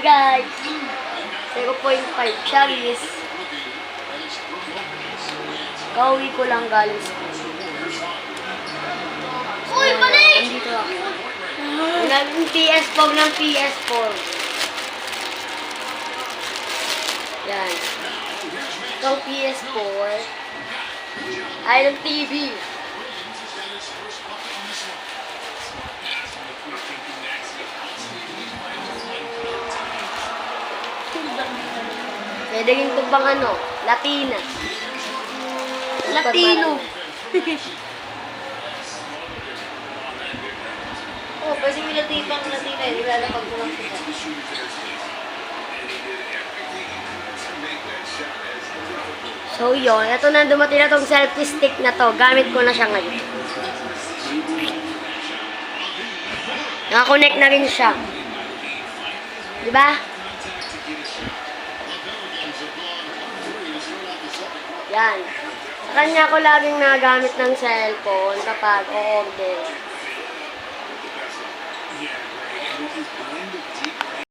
guys! 0.5 Charis. Kauwi ko lang galing school. Uy, balik! Nandito ako. Naging PS4 ng PS4. Yan. Itong PS4 ay ng TV. Pwede rin ito pang ano, Latina. Latino. Oh, pwede may Latina eh. Ilalapag ko lang sila. So yun, ito na dumating na tong selfie stick na to. Gamit ko na siya ngayon. Nakakonect na rin siya. Diba? Yan. Sa kanya ko laging nagamit ng cellphone kapag o-order.